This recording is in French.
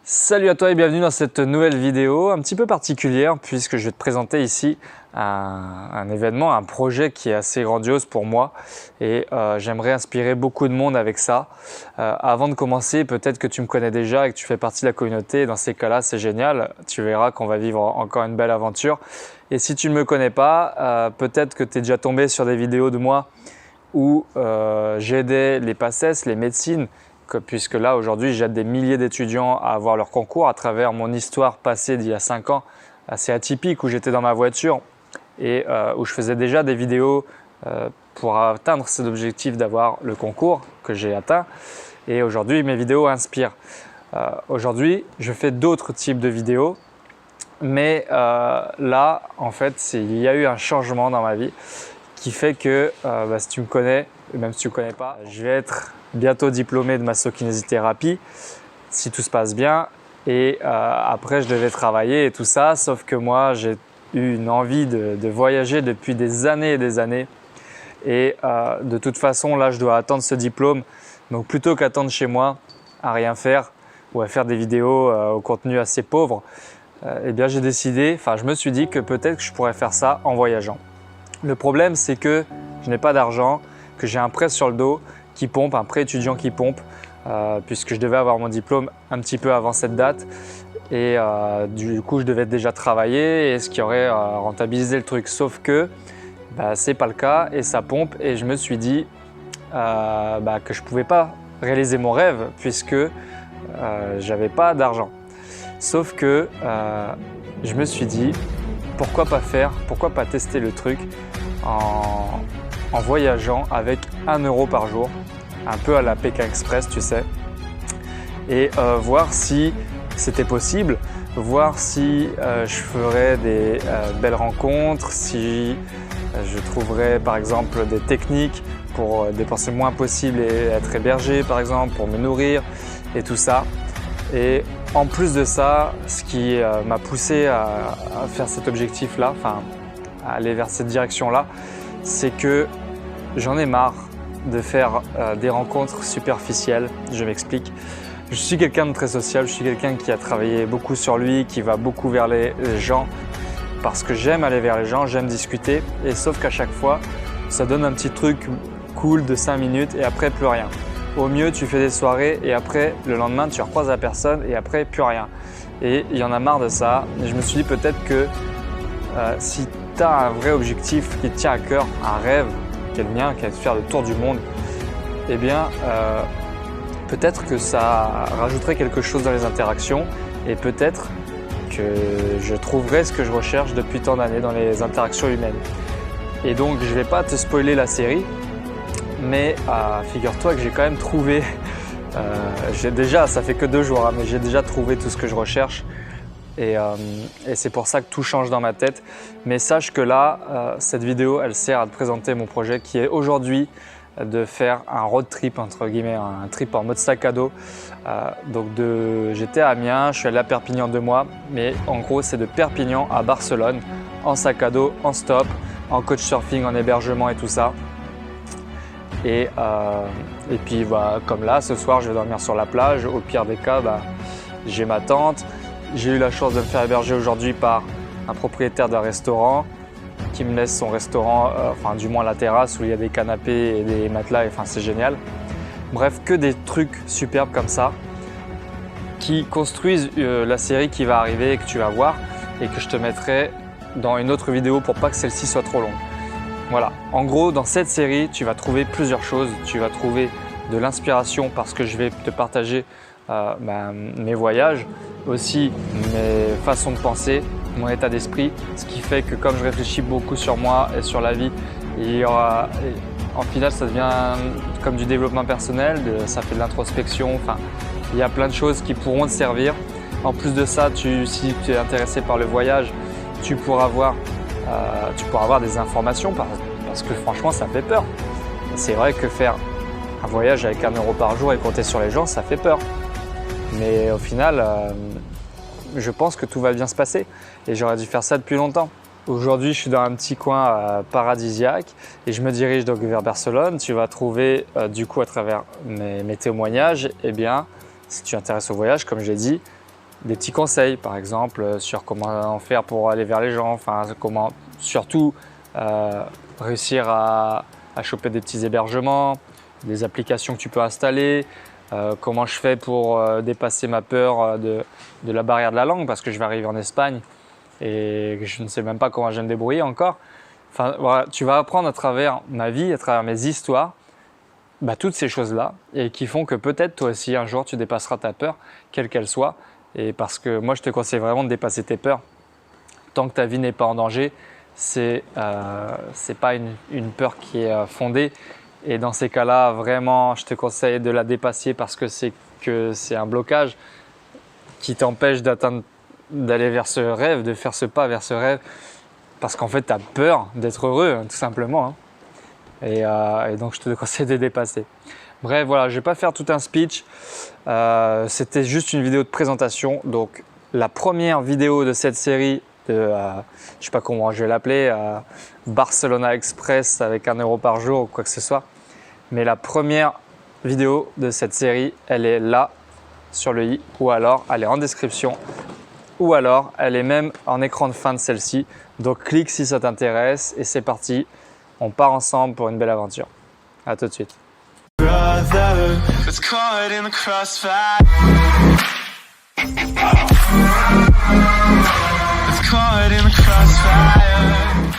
Salut à toi et bienvenue dans cette nouvelle vidéo un petit peu particulière puisque je vais te présenter ici un événement, un projet qui est assez grandiose pour moi et j'aimerais inspirer beaucoup de monde avec ça. Avant de commencer, peut-être que tu me connais déjà et que tu fais partie de la communauté. Dans ces cas-là, c'est génial. Tu verras qu'on va vivre encore une belle aventure. Et si tu ne me connais pas, peut-être que tu es déjà tombé sur des vidéos de moi où j'aidais les PACES, les médecines, puisque là aujourd'hui j'aide des milliers d'étudiants à avoir leur concours à travers mon histoire passée d'il y a 5 ans, assez atypique, où j'étais dans ma voiture et où je faisais déjà des vidéos pour atteindre cet objectif d'avoir le concours que j'ai atteint. Et aujourd'hui mes vidéos inspirent. Aujourd'hui je fais d'autres types de vidéos, mais là en fait il y a eu un changement dans ma vie qui fait que si tu me connais, même si tu ne me connais pas, je vais être bientôt diplômé de massokinésithérapie si tout se passe bien. Et après, je devais travailler et tout ça, sauf que moi, j'ai eu une envie de voyager depuis des années et des années. Et de toute façon, là, je dois attendre ce diplôme. Donc plutôt qu'attendre chez moi à rien faire ou à faire des vidéos au contenu assez pauvre, eh bien, j'ai décidé, je me suis dit que peut-être que je pourrais faire ça en voyageant. Le problème, c'est que je n'ai pas d'argent, que j'ai un prêt sur le dos qui pompe, un prêt étudiant qui pompe, puisque je devais avoir mon diplôme un petit peu avant cette date. Et du coup, je devais déjà travailler, et ce qui aurait rentabilisé le truc. Sauf que ce n'est pas le cas et ça pompe. Et je me suis dit que je ne pouvais pas réaliser mon rêve puisque je n'avais pas d'argent. Sauf que je me suis dit, pourquoi pas tester le truc en voyageant avec 1 € par jour, un peu à la Pékin Express, tu sais, et voir si c'était possible, voir si je ferais des belles rencontres, si je trouverais par exemple des techniques pour dépenser le moins possible et être hébergé par exemple, pour me nourrir et tout ça. Et en plus de ça, ce qui m'a poussé à faire cet objectif-là, à aller vers cette direction-là, c'est que j'en ai marre de faire des rencontres superficielles. Je m'explique. Je suis quelqu'un de très social, je suis quelqu'un qui a travaillé beaucoup sur lui, qui va beaucoup vers les gens parce que j'aime aller vers les gens, j'aime discuter. Et sauf qu'à chaque fois, ça donne un petit truc cool de 5 minutes et après plus rien. Au mieux, tu fais des soirées et après, le lendemain, tu recroises la personne et après, plus rien. Et il y en a marre de ça. Et je me suis dit peut-être que si tu as un vrai objectif qui te tient à cœur, un rêve qui est le mien, qui est de faire le tour du monde, eh bien, peut-être que ça rajouterait quelque chose dans les interactions et peut-être que je trouverai ce que je recherche depuis tant d'années dans les interactions humaines. Et donc, je ne vais pas te spoiler la série, mais figure-toi que j'ai quand même trouvé, ça fait que 2 jours, mais j'ai déjà trouvé tout ce que je recherche et c'est pour ça que tout change dans ma tête. Mais sache que là, cette vidéo, elle sert à te présenter mon projet qui est aujourd'hui de faire un road trip, entre guillemets, un trip en mode sac à dos. J'étais à Amiens, je suis allé à Perpignan 2 mois, mais en gros, c'est de Perpignan à Barcelone, en sac à dos, en stop, en coach surfing, en hébergement et tout ça. Et puis comme là, ce soir, je vais dormir sur la plage. Au pire des cas, j'ai ma tente. J'ai eu la chance de me faire héberger aujourd'hui par un propriétaire d'un restaurant qui me laisse son restaurant, du moins la terrasse où il y a des canapés et des matelas. C'est génial. Bref, que des trucs superbes comme ça qui construisent la série qui va arriver et que tu vas voir et que je te mettrai dans une autre vidéo pour pas que celle-ci soit trop longue. Voilà, en gros, dans cette série, tu vas trouver plusieurs choses. Tu vas trouver de l'inspiration parce que je vais te partager mes voyages, aussi mes façons de penser, mon état d'esprit, ce qui fait que comme je réfléchis beaucoup sur moi et sur la vie, en final, ça devient comme du développement personnel, ça fait de l'introspection, il y a plein de choses qui pourront te servir. En plus de ça, si tu es intéressé par le voyage, tu pourras avoir des informations parce que franchement ça fait peur. C'est vrai que faire un voyage avec 1 € par jour et compter sur les gens, ça fait peur. Mais au final, je pense que tout va bien se passer et j'aurais dû faire ça depuis longtemps. Aujourd'hui, je suis dans un petit coin paradisiaque et je me dirige donc vers Barcelone. Tu vas trouver du coup à travers mes témoignages, si tu t'intéresses au voyage, comme je l'ai dit, des petits conseils, par exemple, sur comment faire pour aller vers les gens, enfin, comment surtout réussir à choper des petits hébergements, des applications que tu peux installer, comment je fais pour dépasser ma peur de la barrière de la langue parce que je vais arriver en Espagne et je ne sais même pas comment je vais me débrouiller encore. Enfin, voilà, tu vas apprendre à travers ma vie, à travers mes histoires, toutes ces choses-là et qui font que peut-être toi aussi un jour tu dépasseras ta peur, quelle qu'elle soit. Et parce que moi je te conseille vraiment de dépasser tes peurs. Tant que ta vie n'est pas en danger, c'est pas une peur qui est fondée. Et dans ces cas-là, vraiment, je te conseille de la dépasser parce que c'est un blocage qui t'empêche d'aller vers ce rêve, de faire ce pas vers ce rêve. Parce qu'en fait, tu as peur d'être heureux, tout simplement. Hein. Et donc, je te conseille de dépasser. Bref, voilà, je ne vais pas faire tout un speech. C'était juste une vidéo de présentation. Donc, la première vidéo de cette série, je ne sais pas comment je vais l'appeler, Barcelona Express avec 1 € par jour ou quoi que ce soit. Mais la première vidéo de cette série, elle est là sur le i ou alors elle est en description ou alors elle est même en écran de fin de celle-ci. Donc clique si ça t'intéresse et c'est parti. On part ensemble pour une belle aventure. À tout de suite. Brother, it's caught in the crossfire. It's caught in the crossfire.